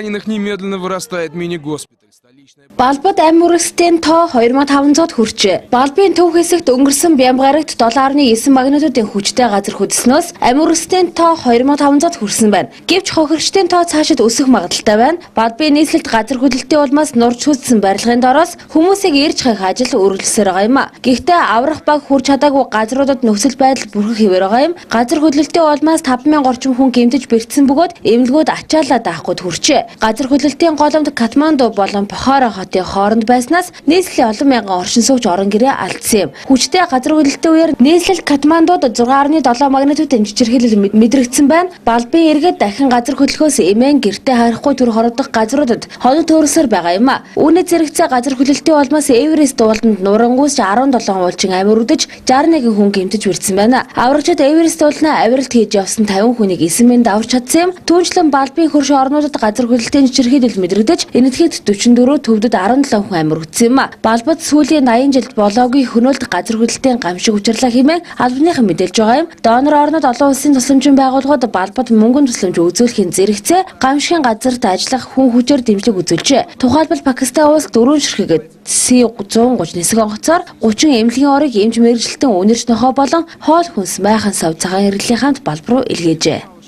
Немедленно вырастает мини-госпиталь. Балбад амь үргэлжлэлтийн тоо 2500-д хүрчээ. Балбын төв хэсэгт өнгөрсөн Бямбгарагт 7.9 магнитудын хүчтэй газар хөдлснөөс амь үргэлжлэлтийн тоо 2500-д хүрсэн байна. Гэвч хохирогчдын тоо цаашид өсөх магадaltaй байна. Балбын нийслэлд газар хөдлөлтийн улмаас нурж хүссэн барилгын дороос хүмүүсийг ирж хайх ажил үргэлжлсээр байгаа юм а. Гэхдээ аврах баг хүрч чадаагүй газруудад нөхцөл байдал бүрхэг хэвээр байгаа юм. Газар хөдлөлтийн улмаас 5000 орчим хүн гэмтэж бэртсэн бөгөөд эмнэлгүүд ачаалаа даахгүй хүрчээ. Газар хөдлөлтийн голомт Катманду болон Похора хотын хооронд байснаас нийслэлийн олон мянган оршин суугч орон гэрээ алдсан юм. Хүчтэй газар хөдлөлтийн үеэр нийслэл Катмандуд 6.7 магнитудын чичирхийлэл мэдрэгдсэн байна. Балбын эргээд дахин газар хөдлөхөөс эмээн гэртээ харахгүй төр хорогдох газруудад хоног төрөсөр байгаа юм а. Үүний зэрэгцээ газар хөдлөлтийн улмаас Эверест ууланд нурангуйс 17 уулчин амир үдэж 61 хүн гэмтэж бэртсэн байна. Аврагчид Эверест уулнаа авиралт хийж явсан 50 хүнийг эсэмэн давж чадсан юм. Түүнчлэн Балбын хөрш орнуудад газар хөдлөлтийн чичирхийлэл мэдрэгдэж энэтхэд 44 төвдөд 17 хүн амир үдсэн юм а. Балбад сүүлийн 80 жилд болоогүй хөнөөлт газар хөдлөлтийн гамшиг учрлаа хэмээн албаныхан мэдээлж байгаа юм. Донор орнод олон улсын тусламжийн байгууллагууд Балбад мөнгөнд тусламж үзүүлэхийн зэрэгцээ гамшигын газарт ажиллах хүн хүчээр дэмжлэг үзүүлжээ. Тухайлбал Пакистан улс 4 ширхэг С-130 нисэх онгоцоор 30 эмнэлгийн орыг эмч мэргэжилтэн үнэрч нохоо болон хоол хүнс майхан сав цагаан эрэллийн хамт Балб руу илгээжээ.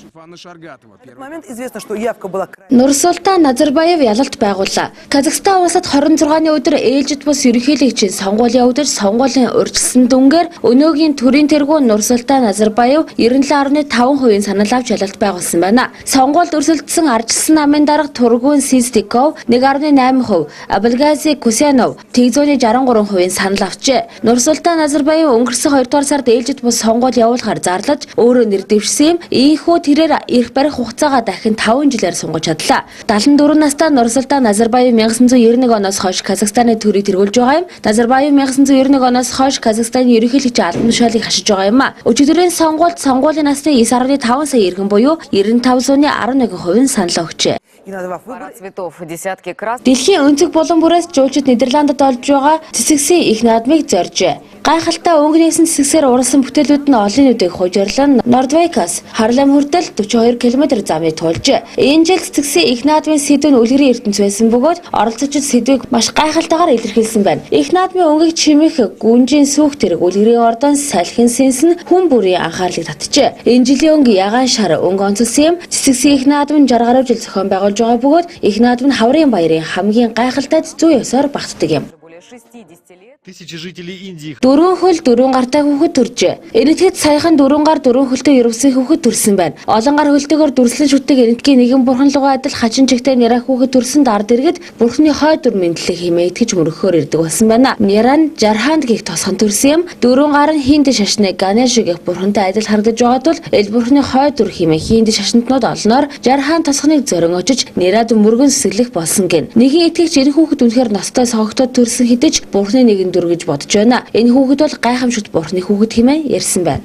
Нурсултан Назарбаев ялалт байгууллаа. Казахстан улсад 26-ны өдөр ээлжид бус ерөнхийлөгчийн сонгуул явагдаж сонгуулийн урьдчилсан дүнгээр өнөөгийн төрийн тэргүүн Нурсултан Назарбаев 97.5% санал авч ялалт байгуулсан байна. Сонгуульд өрсөлдсөн ардчилсан намын дарга Тургун Систиков 1.8%, Абылгази Кусянов тэгзүүний 63% санал авчээ. Нурсултан Назарбаев өнгөрсөн 2 дугаар сард ээлжид бус сонгуул явуулахар зарлаж өөрөө нэр дэвшсэн юм. Ийхүү тэрээр ирэх барих хугацаагаа дахин 5 жилээр сунгаж чадлаа. 74 настай Нурсултан Назарбаев 1991 оноос хойш Казахстаны төрийг тэргүүлж байгаа юм. Назарбаев 1991 оноос хойш Казахстаны ерөнхийлөгчийн албан тушаалыг хашиж байгаа юм а. Өчигдрийн сонгуульд сонгуулийн насны 9.5 сая иргэн буюу 95.11% санал өгчээ. Дэлхийн өнцөг булан бүрээс жуулчид Нидерландд олж байгаа цэцэгсийн их наадмыг зоржээ. Гайхалтай өнгө нээсэн цэцэгсээр уралсан бүтээлүүд нь олон нүдийг хужирлан Нордвейкаас Харлем хүртэл 42 км замыг туулжээ. Энэ жил цэцэгсийн их наадмын сэдв нь үлгэрийн ертөнц байсан бөгөөд оролцогчид сэдвийг маш гайхалтайгаар илэрхийлсэн байна. Их наадмын өнгөг чимэх гүнжийн сүх тэрэг үлгэрийн ордон салхин сэнс нь хүн бүрийн анхаарлыг татжээ. Энэ жилийн өнгө ягаан шар өнгө онцлсан юм. Цэцэгсийн их наадам 60 гаруй жил зохион байгуулж байгаа бөгөөд их наадам нь Хаврын баярын хамгийн гайхалтай зүй ёсоор багтдаг юм. Дөрвөн хөл дөрвөн гартай хүүхэд төржээ. Энэтхэд саяхан дөрвөн гар дөрвөн хөлтэй ерөвсөн хүүхэд төрсөн байна. Олон гар хөлтэйгээр дүрслэн шүтдэг энэтгийн нэгэн бурхан лугаа адил хачин чигтэй няраа хүүхэд төрсөн дард иргэд бурхны хой дүр мэдлэг хэмээн итгэж мөрөхөөр ирдэг болсон байна. Няран Жарханд гих тосхон төрсөн юм. Дөрвөн гар нь хинд шашны Ганеш гих бурхантай адил харагдаж байгаа тул эл бурхны хой дүр хэмээн хинд шашнтнууд олноор Жархан тосхоныг зорин очиж няраад мөргөн сэслэх болсон гин. Нэгэн итгэгч энэ хүүхэд үнэхээр ностой согогдоод төрсөн хэдиж бурхны нэгэн дүр гэж бодож байна. Энэ хүүхэд бол гайхамшигт бурхны хүүхэд хэмээн ярьсан байна.